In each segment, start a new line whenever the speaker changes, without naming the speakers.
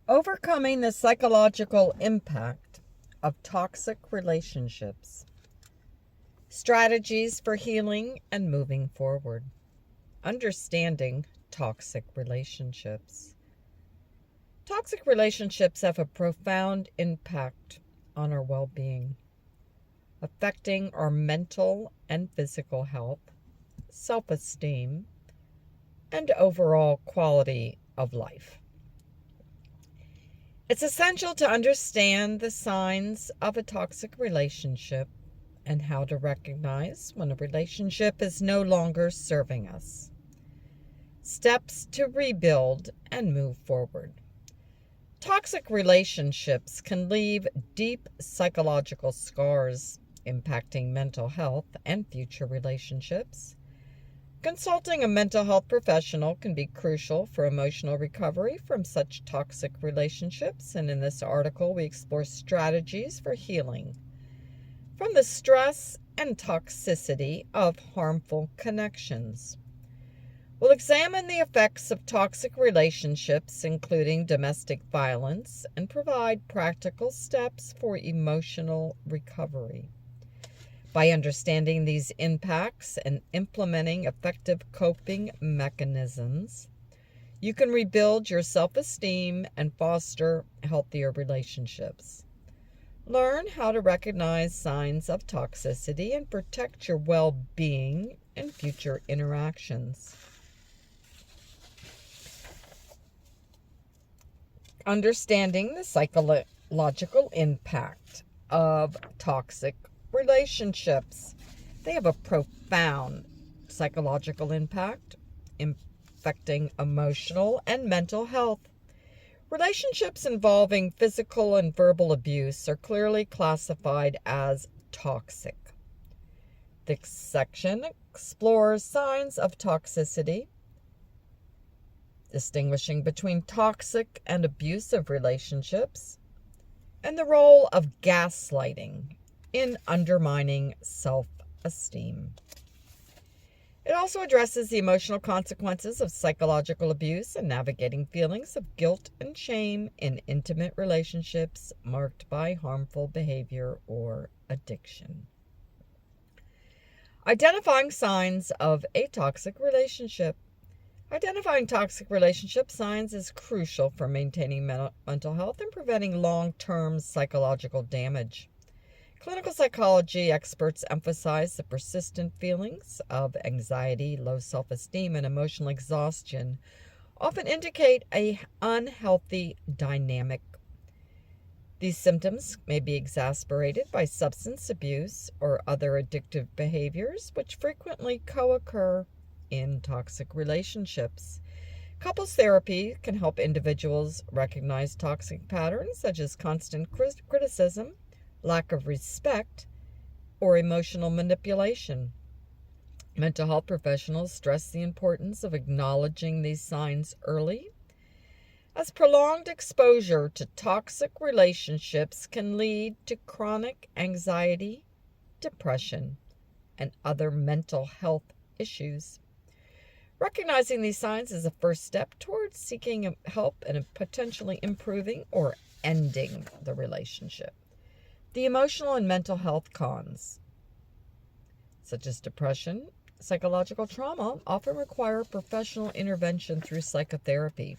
Overcoming the psychological impact of toxic relationships. Strategies for healing and moving forward. Understanding toxic relationships. Toxic relationships have a profound impact on our well-being, affecting our mental and physical health, self-esteem, and overall quality of life. It's essential to understand the signs of a toxic relationship and how to recognize when a relationship is no longer serving us. Steps to rebuild and move forward. Toxic relationships can leave deep psychological scars, impacting mental health and future relationships. Consulting a mental health professional can be crucial for emotional recovery from such toxic relationships, and in this article we explore strategies for healing from the stress and toxicity of harmful connections. We'll examine the effects of toxic relationships, including domestic violence, and provide practical steps for emotional recovery. By understanding these impacts and implementing effective coping mechanisms, you can rebuild your self-esteem and foster healthier relationships. Learn how to recognize signs of toxicity and protect your well-being in future interactions. Understanding the psychological impact of toxic relationships. They have a profound psychological impact, affecting emotional and mental health. Relationships involving physical and verbal abuse are clearly classified as toxic. This section explores signs of toxicity, distinguishing between toxic and abusive relationships, and the role of gaslighting in undermining self-esteem. It also addresses the emotional consequences of psychological abuse and navigating feelings of guilt and shame in intimate relationships marked by harmful behavior or addiction. Identifying signs of a toxic relationship. Identifying toxic relationship signs is crucial for maintaining mental health and preventing long-term psychological damage. Clinical psychology experts emphasize the persistent feelings of anxiety, low self-esteem, and emotional exhaustion often indicate an unhealthy dynamic. These symptoms may be exacerbated by substance abuse or other addictive behaviors, which frequently co-occur in toxic relationships. Couples therapy can help individuals recognize toxic patterns such as constant criticism, lack of respect, or emotional manipulation. Mental health professionals stress the importance of acknowledging these signs early, as prolonged exposure to toxic relationships can lead to chronic anxiety, depression, and other mental health issues. Recognizing these signs is a first step towards seeking help and potentially improving or ending the relationship. The emotional and mental health cons, such as depression, psychological trauma, often require professional intervention through psychotherapy.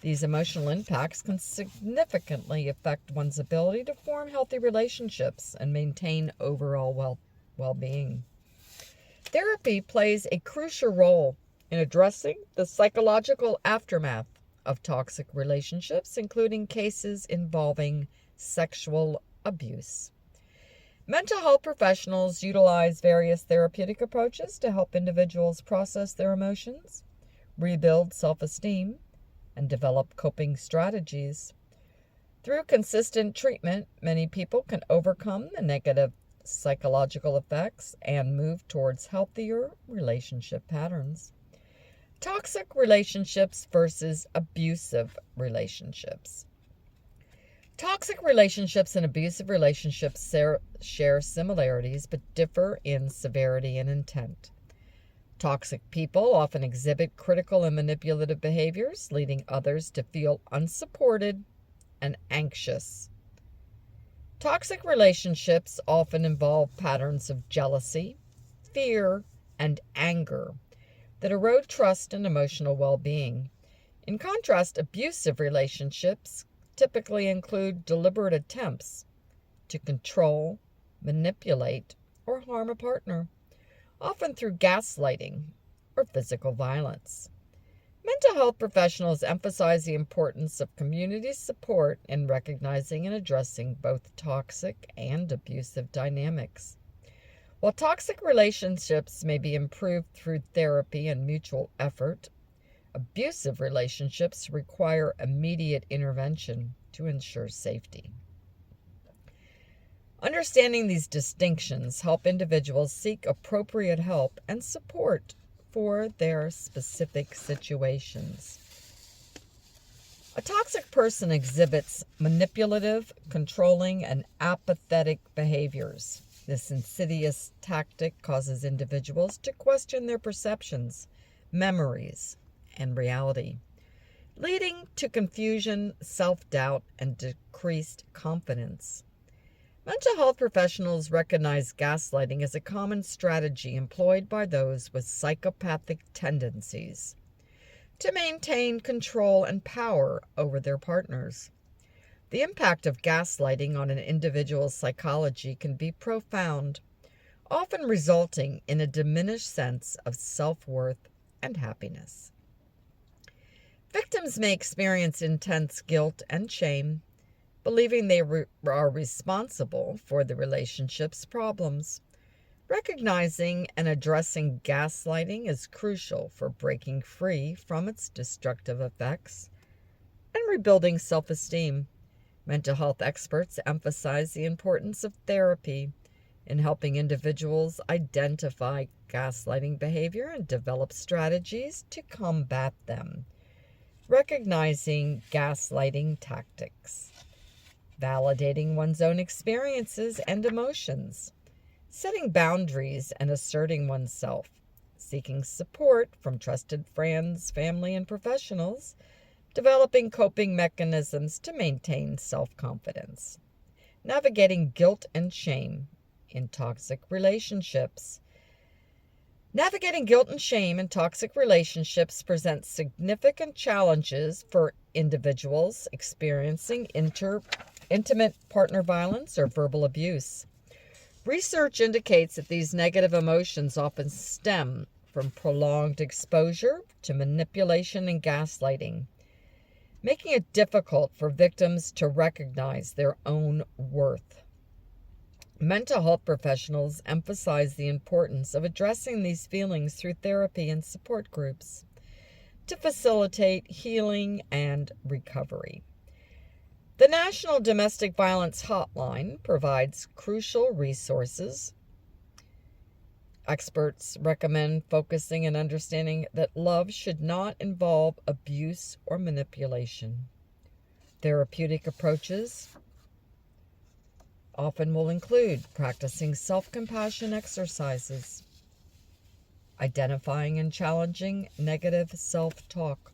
These emotional impacts can significantly affect one's ability to form healthy relationships and maintain overall well-being. Therapy plays a crucial role in addressing the psychological aftermath of toxic relationships, including cases involving sexual abuse. Mental health professionals utilize various therapeutic approaches to help individuals process their emotions, rebuild self-esteem, and develop coping strategies. Through consistent treatment, many people can overcome the negative psychological effects and move towards healthier relationship patterns. Toxic relationships versus abusive relationships. Toxic relationships and abusive relationships share similarities but differ in severity and intent. Toxic people often exhibit critical and manipulative behaviors, leading others to feel unsupported and anxious. Toxic relationships often involve patterns of jealousy, fear, and anger that erode trust and emotional well-being. In contrast, abusive relationships typically include deliberate attempts to control, manipulate, or harm a partner, often through gaslighting or physical violence. Mental health professionals emphasize the importance of community support in recognizing and addressing both toxic and abusive dynamics. While toxic relationships may be improved through therapy and mutual effort, abusive relationships require immediate intervention to ensure safety. Understanding these distinctions help individuals seek appropriate help and support for their specific situations. A toxic person exhibits manipulative, controlling, and apathetic behaviors. This insidious tactic causes individuals to question their perceptions, memories, and reality, leading to confusion, self-doubt, and decreased confidence. Mental health professionals recognize gaslighting as a common strategy employed by those with psychopathic tendencies to maintain control and power over their partners. The impact of gaslighting on an individual's psychology can be profound, often resulting in a diminished sense of self-worth and happiness. Victims may experience intense guilt and shame, believing they are responsible for the relationship's problems. Recognizing and addressing gaslighting is crucial for breaking free from its destructive effects and rebuilding self-esteem. Mental health experts emphasize the importance of therapy in helping individuals identify gaslighting behavior and develop strategies to combat them. Recognizing gaslighting tactics, validating one's own experiences and emotions, setting boundaries and asserting oneself, seeking support from trusted friends, family, and professionals, developing coping mechanisms to maintain self-confidence, navigating guilt and shame in toxic relationships. Navigating guilt and shame in toxic relationships presents significant challenges for individuals experiencing intimate partner violence or verbal abuse. Research indicates that these negative emotions often stem from prolonged exposure to manipulation and gaslighting, making it difficult for victims to recognize their own worth. Mental health professionals emphasize the importance of addressing these feelings through therapy and support groups to facilitate healing and recovery. The National Domestic Violence Hotline provides crucial resources. Experts recommend focusing and understanding that love should not involve abuse or manipulation. Therapeutic approaches often will include practicing self-compassion exercises, identifying and challenging negative self-talk,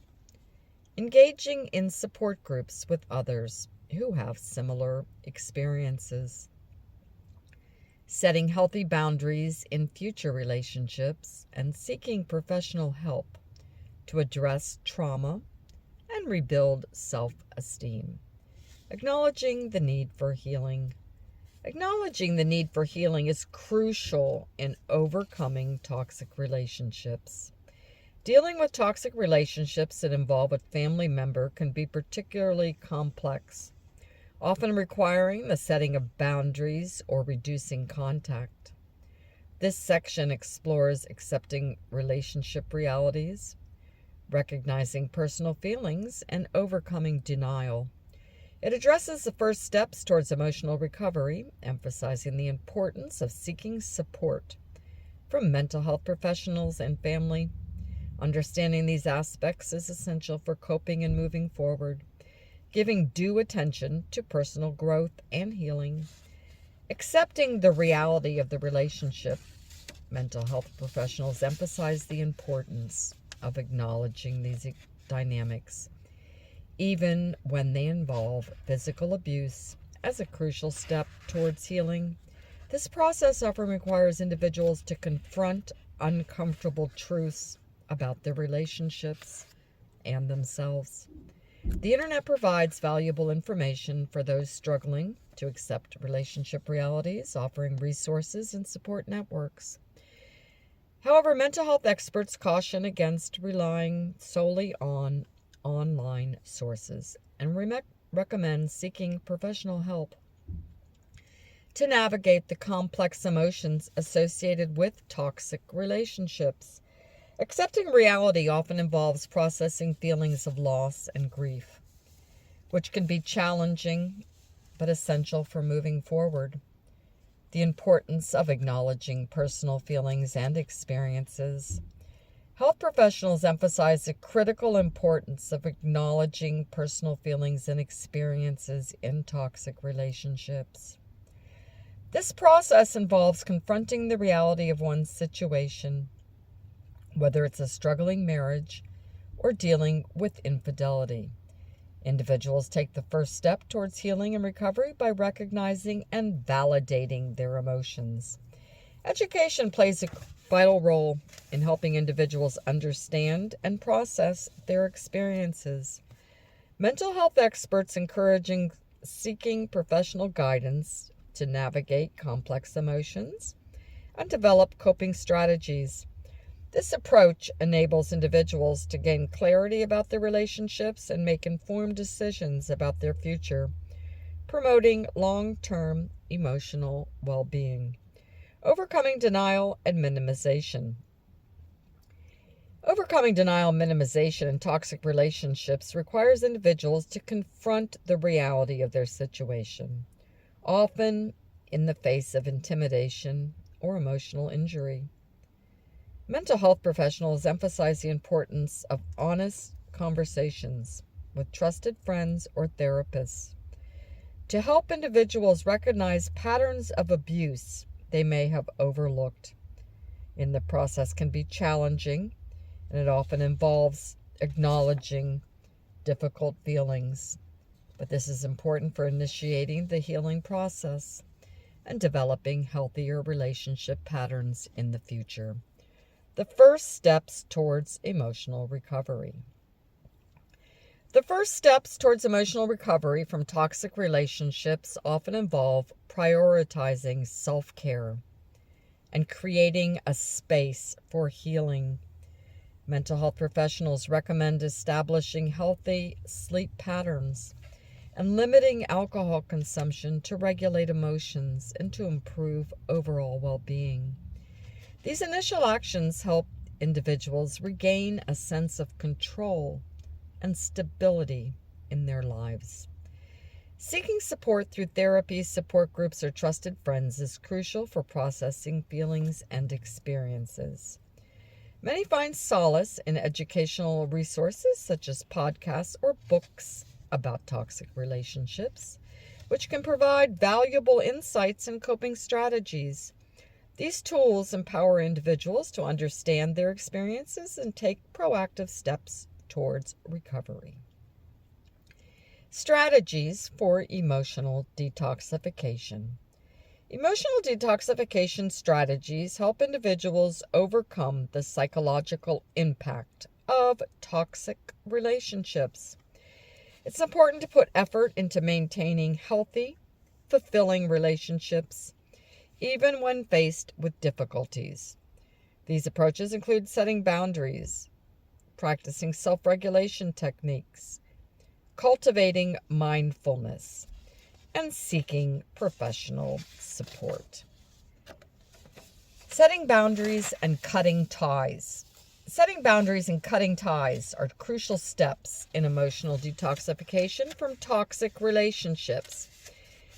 engaging in support groups with others who have similar experiences, setting healthy boundaries in future relationships, and seeking professional help to address trauma and rebuild self-esteem. Acknowledging the need for healing. Acknowledging the need for healing is crucial in overcoming toxic relationships. Dealing with toxic relationships that involve a family member can be particularly complex, often requiring the setting of boundaries or reducing contact. This section explores accepting relationship realities, recognizing personal feelings, and overcoming denial. It addresses the first steps towards emotional recovery, emphasizing the importance of seeking support from mental health professionals and family. Understanding these aspects is essential for coping and moving forward, giving due attention to personal growth and healing, accepting the reality of the relationship, Mental health professionals emphasize the importance of acknowledging these dynamics, even when they involve physical abuse, as a crucial step towards healing. This process often requires individuals to confront uncomfortable truths about their relationships and themselves. The internet provides valuable information for those struggling to accept relationship realities, offering resources and support networks. However, mental health experts caution against relying solely on online sources and recommend seeking professional help to navigate the complex emotions associated with toxic relationships. Accepting reality often involves processing feelings of loss and grief, which can be challenging but essential for moving forward. The importance of acknowledging personal feelings and experiences. Health professionals emphasize the critical importance of acknowledging personal feelings and experiences in toxic relationships. This process involves confronting the reality of one's situation, whether it's a struggling marriage or dealing with infidelity. Individuals take the first step towards healing and recovery by recognizing and validating their emotions. Education plays a vital role in helping individuals understand and process their experiences. Mental health experts encouraging seeking professional guidance to navigate complex emotions and develop coping strategies. This approach enables individuals to gain clarity about their relationships and make informed decisions about their future, promoting long-term emotional well-being. Overcoming denial and minimization. Overcoming denial and minimization in toxic relationships requires individuals to confront the reality of their situation, often in the face of intimidation or emotional injury. Mental health professionals emphasize the importance of honest conversations with trusted friends or therapists to help individuals recognize patterns of abuse they may have overlooked. In the process can be challenging, and it often involves acknowledging difficult feelings. But this is important for initiating the healing process and developing healthier relationship patterns in the future. The first steps towards emotional recovery. The first steps towards emotional recovery from toxic relationships often involve prioritizing self-care and creating a space for healing. Mental health professionals recommend establishing healthy sleep patterns and limiting alcohol consumption to regulate emotions and to improve overall well-being. These initial actions help individuals regain a sense of control and stability in their lives. Seeking support through therapy, support groups, or trusted friends is crucial for processing feelings and experiences. Many find solace in educational resources such as podcasts or books about toxic relationships, which can provide valuable insights and coping strategies. These tools empower individuals to understand their experiences and take proactive steps towards recovery. Strategies for emotional detoxification. Emotional detoxification strategies help individuals overcome the psychological impact of toxic relationships. It's important to put effort into maintaining healthy, fulfilling relationships, even when faced with difficulties. These approaches include setting boundaries, practicing self-regulation techniques, cultivating mindfulness, and seeking professional support. Setting boundaries and cutting ties. Setting boundaries and cutting ties are crucial steps in emotional detoxification from toxic relationships.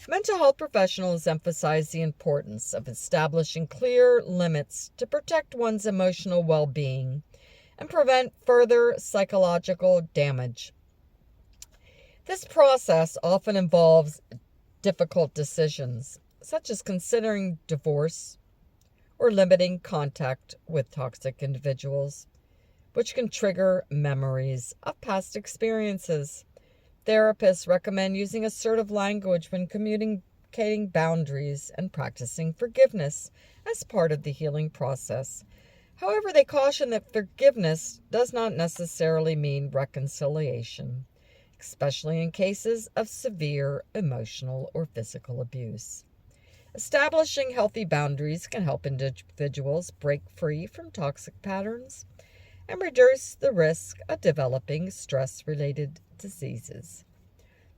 Mental health professionals emphasize the importance of establishing clear limits to protect one's emotional well-being and prevent further psychological damage. This process often involves difficult decisions, such as considering divorce or limiting contact with toxic individuals, which can trigger memories of past experiences. Therapists recommend using assertive language when communicating boundaries and practicing forgiveness as part of the healing process. However, they caution that forgiveness does not necessarily mean reconciliation, especially in cases of severe emotional or physical abuse. Establishing healthy boundaries can help individuals break free from toxic patterns and reduce the risk of developing stress-related diseases.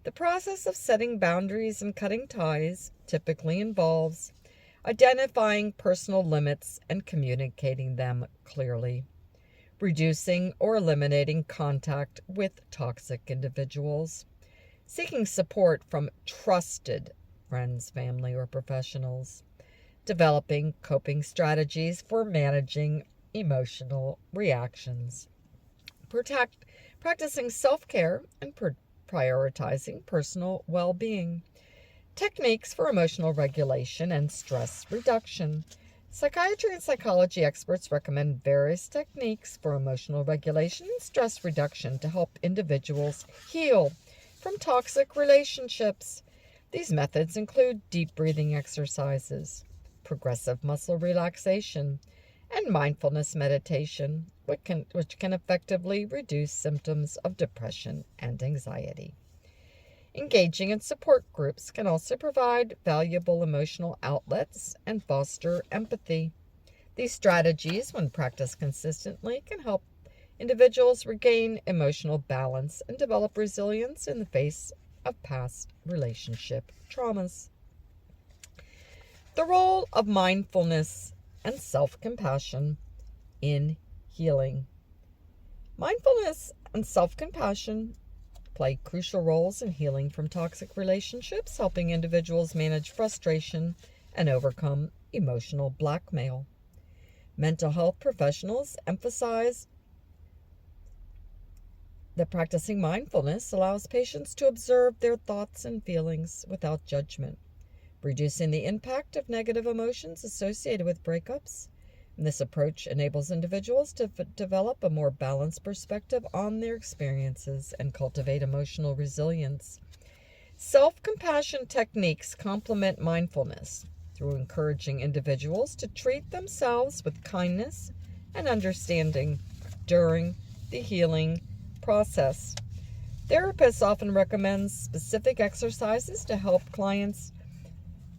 The process of setting boundaries and cutting ties typically involves identifying personal limits and communicating them clearly, reducing or eliminating contact with toxic individuals, seeking support from trusted friends, family, or professionals, developing coping strategies for managing emotional reactions, practicing self-care, and prioritizing personal well-being. Techniques for emotional regulation and stress reduction. Psychiatry and psychology experts recommend various techniques for emotional regulation and stress reduction to help individuals heal from toxic relationships. These methods include deep breathing exercises, progressive muscle relaxation, and mindfulness meditation, which can effectively reduce symptoms of depression and anxiety. Engaging in support groups can also provide valuable emotional outlets and foster empathy. These strategies, when practiced consistently, can help individuals regain emotional balance and develop resilience in the face of past relationship traumas. The role of mindfulness and self-compassion in healing. Mindfulness and self-compassion play crucial roles in healing from toxic relationships, helping individuals manage frustration and overcome emotional blackmail. Mental health professionals emphasize that practicing mindfulness allows patients to observe their thoughts and feelings without judgment, reducing the impact of negative emotions associated with breakups. And this approach enables individuals to develop a more balanced perspective on their experiences and cultivate emotional resilience. Self-compassion techniques complement mindfulness through encouraging individuals to treat themselves with kindness and understanding during the healing process. Therapists often recommend specific exercises to help clients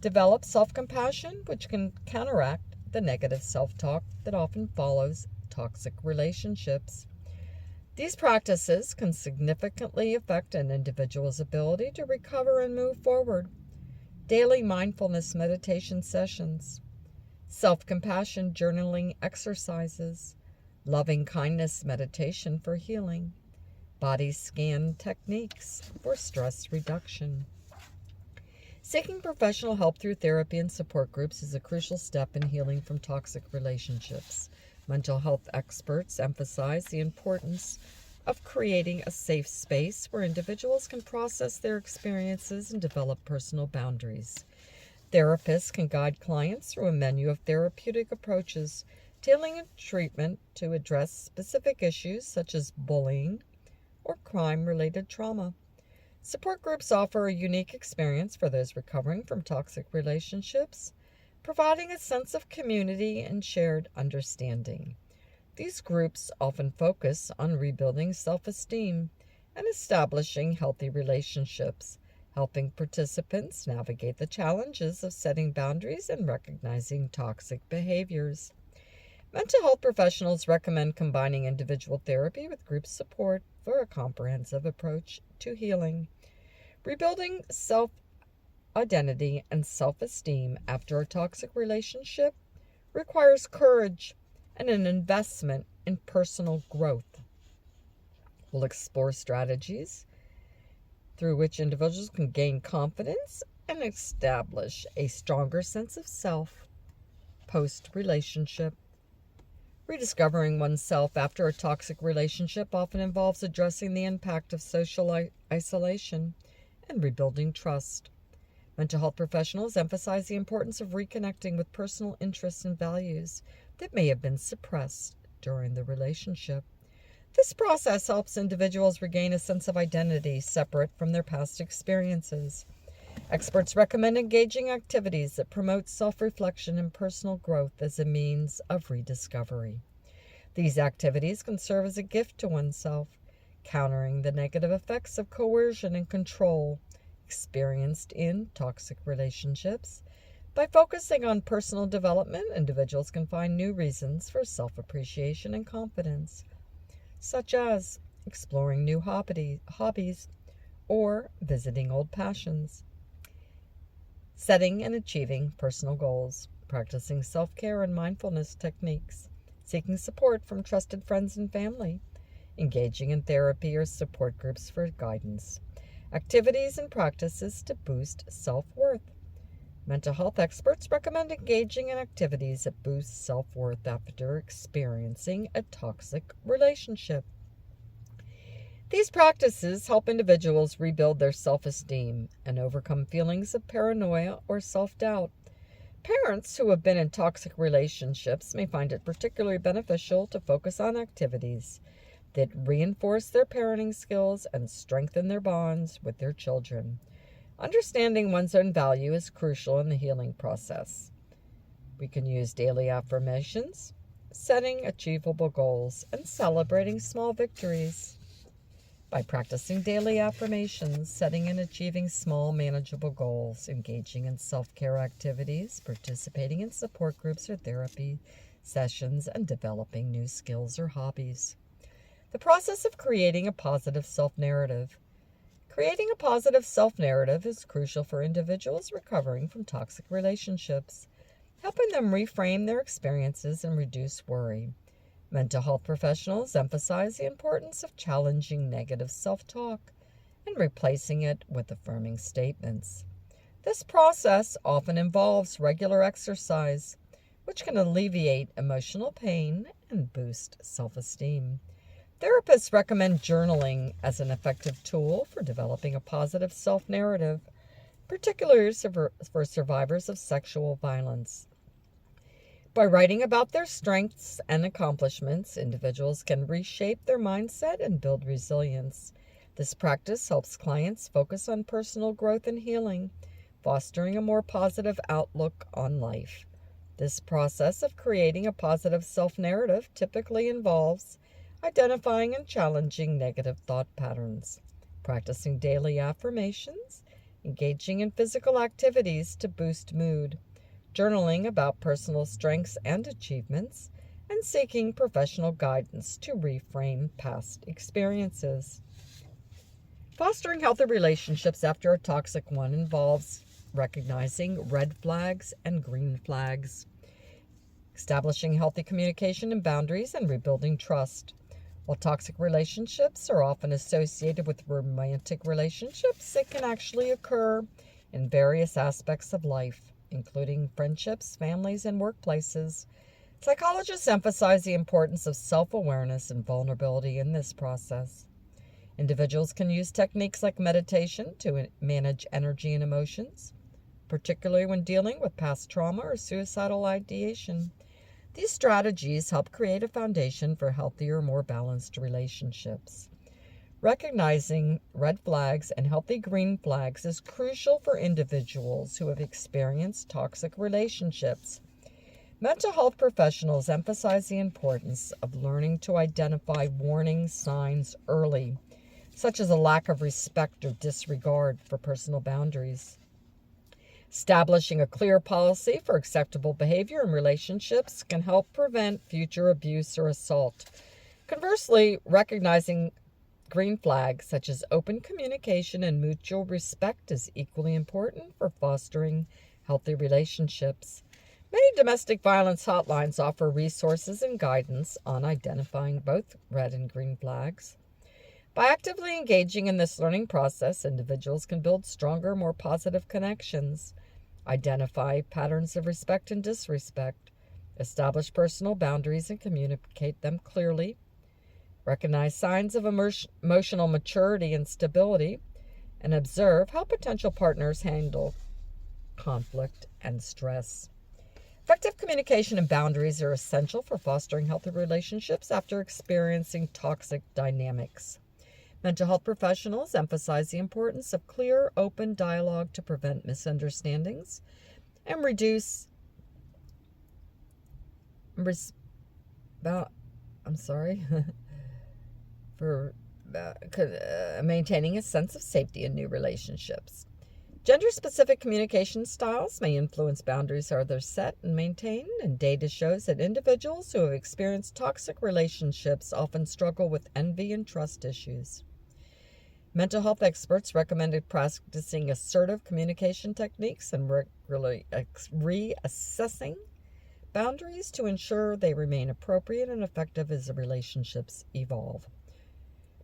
develop self-compassion, which can counteract the negative self-talk that often follows toxic relationships. These practices can significantly affect an individual's ability to recover and move forward. Daily mindfulness meditation sessions, self-compassion journaling exercises, loving kindness meditation for healing, body scan techniques for stress reduction. Seeking professional help through therapy and support groups is a crucial step in healing from toxic relationships. Mental health experts emphasize the importance of creating a safe space where individuals can process their experiences and develop personal boundaries. Therapists can guide clients through a menu of therapeutic approaches, tailoring treatment to address specific issues such as bullying or crime-related trauma. Support groups offer a unique experience for those recovering from toxic relationships, providing a sense of community and shared understanding. These groups often focus on rebuilding self-esteem and establishing healthy relationships, helping participants navigate the challenges of setting boundaries and recognizing toxic behaviors. Mental health professionals recommend combining individual therapy with group support for a comprehensive approach to healing. Rebuilding self-identity and self-esteem after a toxic relationship requires courage and an investment in personal growth. We'll explore strategies through which individuals can gain confidence and establish a stronger sense of self post-relationship. Rediscovering oneself after a toxic relationship often involves addressing the impact of social isolation and rebuilding trust. Mental health professionals emphasize the importance of reconnecting with personal interests and values that may have been suppressed during the relationship. This process helps individuals regain a sense of identity separate from their past experiences. Experts recommend engaging activities that promote self-reflection and personal growth as a means of rediscovery. These activities can serve as a gift to oneself, countering the negative effects of coercion and control experienced in toxic relationships. By focusing on personal development, individuals can find new reasons for self-appreciation and confidence, such as exploring new hobbies or visiting old passions. Setting and achieving personal goals, practicing self-care and mindfulness techniques, seeking support from trusted friends and family, engaging in therapy or support groups for guidance, activities and practices to boost self-worth. Mental health experts recommend engaging in activities that boost self-worth after experiencing a toxic relationship. These practices help individuals rebuild their self-esteem and overcome feelings of paranoia or self-doubt. Parents who have been in toxic relationships may find it particularly beneficial to focus on activities that reinforce their parenting skills and strengthen their bonds with their children. Understanding one's own value is crucial in the healing process. We can use daily affirmations, setting achievable goals, and celebrating small victories. By practicing daily affirmations, setting and achieving small, manageable goals, engaging in self-care activities, participating in support groups or therapy sessions, and developing new skills or hobbies. The process of creating a positive self-narrative. Creating a positive self-narrative is crucial for individuals recovering from toxic relationships, helping them reframe their experiences and reduce worry. Mental health professionals emphasize the importance of challenging negative self-talk and replacing it with affirming statements. This process often involves regular exercise, which can alleviate emotional pain and boost self-esteem. Therapists recommend journaling as an effective tool for developing a positive self-narrative, particularly for survivors of sexual violence. By writing about their strengths and accomplishments, individuals can reshape their mindset and build resilience. This practice helps clients focus on personal growth and healing, fostering a more positive outlook on life. This process of creating a positive self-narrative typically involves identifying and challenging negative thought patterns, practicing daily affirmations, engaging in physical activities to boost mood, journaling about personal strengths and achievements, and seeking professional guidance to reframe past experiences. Fostering healthy relationships after a toxic one involves recognizing red flags and green flags, establishing healthy communication and boundaries, and rebuilding trust. While toxic relationships are often associated with romantic relationships, they can actually occur in various aspects of life, including friendships, families, and workplaces. Psychologists emphasize the importance of self-awareness and vulnerability in this process. Individuals can use techniques like meditation to manage energy and emotions, particularly when dealing with past trauma or suicidal ideation. These strategies help create a foundation for healthier, more balanced relationships. Recognizing red flags and healthy green flags is crucial for individuals who have experienced toxic relationships. Mental health professionals emphasize the importance of learning to identify warning signs early, such as a lack of respect or disregard for personal boundaries. Establishing a clear policy for acceptable behavior in relationships can help prevent future abuse or assault. Conversely, recognizing green flags such as open communication and mutual respect is equally important for fostering healthy relationships. Many domestic violence hotlines offer resources and guidance on identifying both red and green flags. By actively engaging in this learning process, individuals can build stronger, more positive connections, identify patterns of respect and disrespect, establish personal boundaries and communicate them clearly, recognize signs of emotional maturity and stability, and observe how potential partners handle conflict, and stress. Effective communication and boundaries are essential for fostering healthy relationships after experiencing toxic dynamics. Mental health professionals emphasize the importance of clear, open dialogue to prevent misunderstandings and reduce for maintaining a sense of safety in new relationships. Gender-specific communication styles may influence boundaries others set and maintain, and data shows that individuals who have experienced toxic relationships often struggle with envy and trust issues. Mental health experts recommended practicing assertive communication techniques and regularly reassessing boundaries to ensure they remain appropriate and effective as the relationships evolve.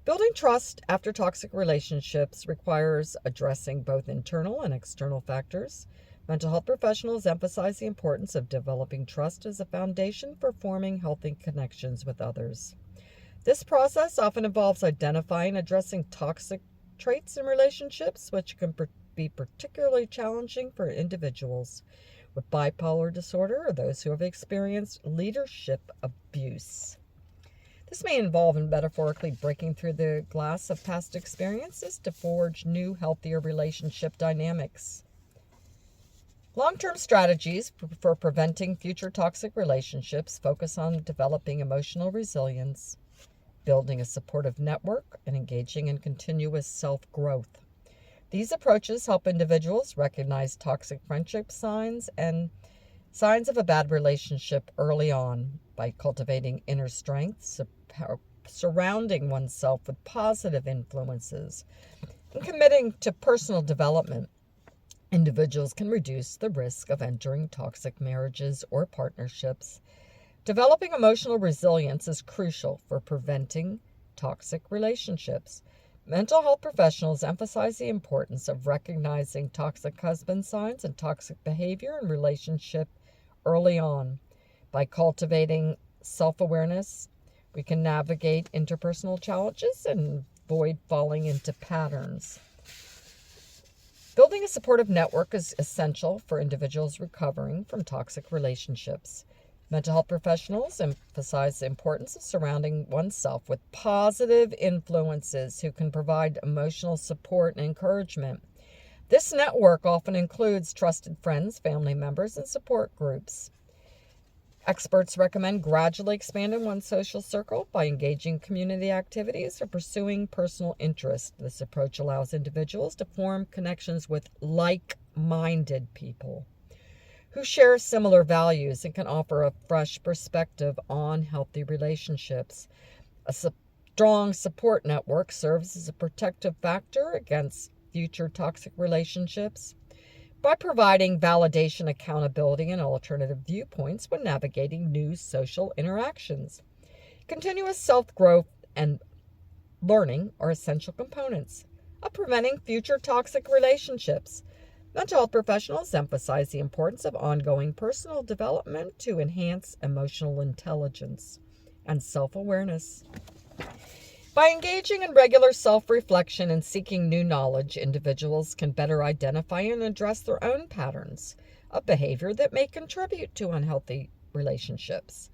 Building trust after toxic relationships requires addressing both internal and external factors. Mental health professionals emphasize the importance of developing trust as a foundation for forming healthy connections with others. This process often involves identifying and addressing toxic traits in relationships, which can be particularly challenging for individuals with bipolar disorder or those who have experienced leadership abuse. This may involve metaphorically breaking through the glass of past experiences to forge new, healthier relationship dynamics. Long-term strategies for preventing future toxic relationships focus on developing emotional resilience, building a supportive network, and engaging in continuous self-growth. These approaches help individuals recognize toxic friendship signs and signs of a bad relationship early on by cultivating inner strength, surrounding oneself with positive influences, and committing to personal development. Individuals can reduce the risk of entering toxic marriages or partnerships. Developing emotional resilience is crucial for preventing toxic relationships. Mental health professionals emphasize the importance of recognizing toxic husband signs and toxic behavior in relationship early on. By cultivating self-awareness, we can navigate interpersonal challenges and avoid falling into patterns. Building a supportive network is essential for individuals recovering from toxic relationships. Mental health professionals emphasize the importance of surrounding oneself with positive influences who can provide emotional support and encouragement. This network often includes trusted friends, family members, and support groups. Experts recommend gradually expanding one's social circle by engaging in community activities or pursuing personal interests. This approach allows individuals to form connections with like-minded people who share similar values and can offer a fresh perspective on healthy relationships. A strong support network serves as a protective factor against future toxic relationships by providing validation, accountability, and alternative viewpoints when navigating new social interactions. Continuous self-growth and learning are essential components of preventing future toxic relationships. Mental health professionals emphasize the importance of ongoing personal development to enhance emotional intelligence and self-awareness. By engaging in regular self-reflection and seeking new knowledge, individuals can better identify and address their own patterns of behavior that may contribute to unhealthy relationships.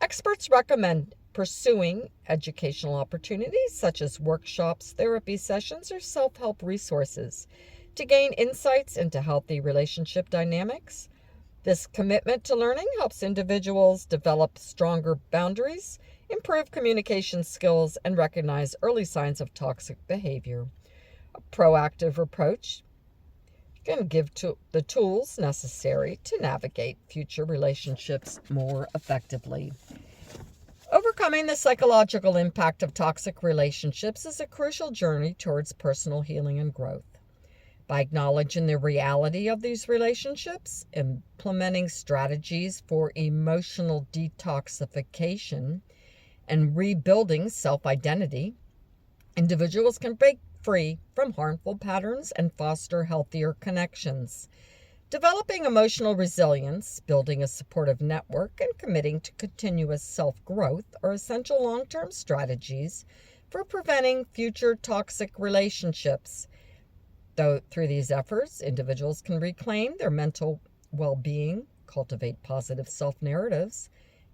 Experts recommend pursuing educational opportunities such as workshops, therapy sessions, or self-help resources to gain insights into healthy relationship dynamics. This commitment to learning helps individuals develop stronger boundaries, improve communication skills, and recognize early signs of toxic behavior. A proactive approach can give the tools necessary to navigate future relationships more effectively. Overcoming the psychological impact of toxic relationships is a crucial journey towards personal healing and growth. By acknowledging the reality of these relationships, implementing strategies for emotional detoxification, and rebuilding self-identity, individuals can break free from harmful patterns and foster healthier connections. Developing emotional resilience, building a supportive network, and committing to continuous self-growth are essential long-term strategies for preventing future toxic relationships. Though through these efforts, individuals can reclaim their mental well-being, cultivate positive self-narratives,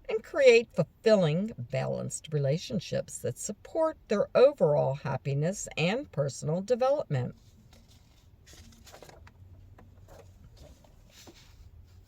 and create fulfilling, balanced relationships that support their overall happiness and personal development.